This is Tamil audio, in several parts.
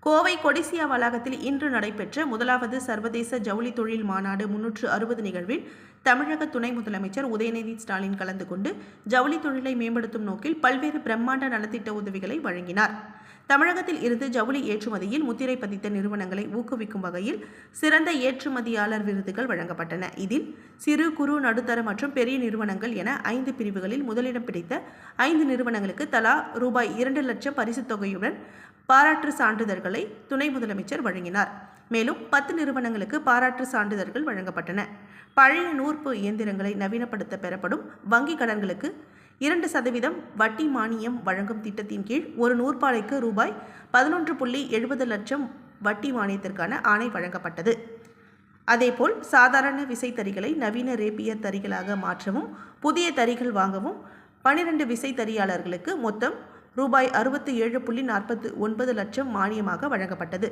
கோவை கொடிசியா வளாகத்தில் இன்று நடைபெற்ற முதலாவது சர்வதேச ஜவுளி தொழில் மாநாடு 360 நிகழ்வில் தமிழக துணை முதலமைச்சர் உதயநிதி ஸ்டாலின் கலந்து கொண்டு ஜவுளி தொழிலை மேம்படுத்தும் நோக்கில் பல்வேறு பிரம்மாண்ட நலத்திட்ட உதவிகளை வழங்கினார். தமிழகத்தில் இருந்து ஜவுளி ஏற்றுமதியில் முத்திரை பதித்த நிறுவனங்களை ஊக்குவிக்கும் வகையில் சிறந்த ஏற்றுமதியாளர் விருதுகள் வழங்கப்பட்டன. இதில் சிறு குறு நடுத்தர மற்றும் பெரிய நிறுவனங்கள் என 5 பிரிவுகளில் முதலிடம் பிடித்த 5 நிறுவனங்களுக்கு தலா ரூபாய் 2 லட்சம் பரிசுத் தொகையுடன் பாராட்டு சான்றிதழ்களை துணை முதலமைச்சர் வழங்கினார். மேலும் 10 நிறுவனங்களுக்கு பாராட்டு சான்றிதழ்கள் வழங்கப்பட்டன. பழைய நூற்பு இயந்திரங்களை நவீனப்படுத்த பெறப்படும் வங்கி கடன்களுக்கு 2% வட்டி மானியம் வழங்கும் திட்டத்தின் கீழ் ஒரு நூற்பாலைக்கு ரூபாய் 11.70 லட்சம் வட்டி மானியத்திற்கான ஆணை வழங்கப்பட்டது. அதேபோல் சாதாரண விசைத்தறிகளை நவீன ரேப்பியர் தறிகளாக மாற்றவும் புதிய தறிகள் வாங்கவும் 12 விசைத்தறியாளர்களுக்கு மொத்தம் ரூபாய் 67.49 லட்சம் மானியமாக வழங்கப்பட்டது.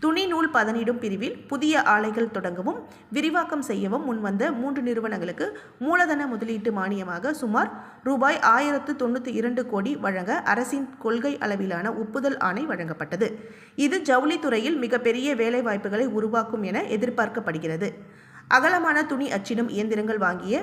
துணி நூல் பதனிடும் பிரிவில் புதிய ஆலைகள் தொடங்கவும் விரிவாக்கம் செய்யவும் முன்வந்த 3 நிறுவனங்களுக்கு மூலதன முதலீட்டு மானியமாக சுமார் ரூபாய் 1092 கோடி வழங்க அரசின் கொள்கை அளவிலான ஒப்புதல் ஆணை வழங்கப்பட்டது. இது ஜவுளித்துறையில் மிகப்பெரிய வேலைவாய்ப்புகளை உருவாக்கும் என எதிர்பார்க்கப்படுகிறது. அகலமான துணி அச்சிடும் இயந்திரங்கள் வாங்கிய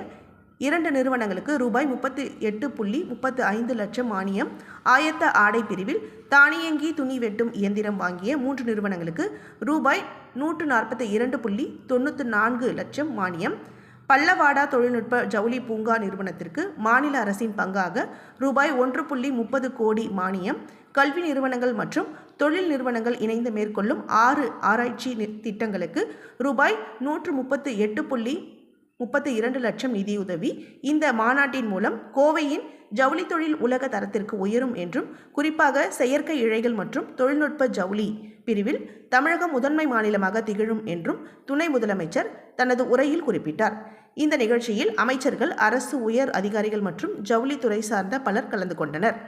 2 நிறுவனங்களுக்கு ரூபாய் 38.35 லட்சம் மானியம், ஆயத்த ஆடை பிரிவில் தானியங்கி துணி வெட்டும் இயந்திரம் வாங்கிய 3 நிறுவனங்களுக்கு ரூபாய் 142.94 லட்சம் மானியம், பல்லவாடா தொழில்நுட்ப ஜவுளி பூங்கா நிறுவனத்திற்கு மாநில அரசின் பங்காக ரூபாய் 1.30 கோடி மானியம், கல்வி நிறுவனங்கள் மற்றும் தொழில் நிறுவனங்கள் இணைந்து மேற்கொள்ளும் 6 ஆராய்ச்சி திட்டங்களுக்கு ரூபாய் 138.32 லட்சம் நிதியுதவி. இந்த மாநாட்டின் மூலம் கோவையின் ஜவுளி தொழில் உலக தரத்திற்கு உயரும் என்றும், குறிப்பாக செயற்கை இழைகள் மற்றும் தொழில்நுட்ப ஜவுளி பிரிவில் தமிழகம் முதன்மை மாநிலமாக திகழும் என்றும் துணை முதலமைச்சர் தனது உரையில் குறிப்பிட்டார். இந்த நிகழ்ச்சியில் அமைச்சர்கள், அரசு உயர் அதிகாரிகள் மற்றும் ஜவுளித்துறை சார்ந்த பலர் கலந்து கொண்டனர்.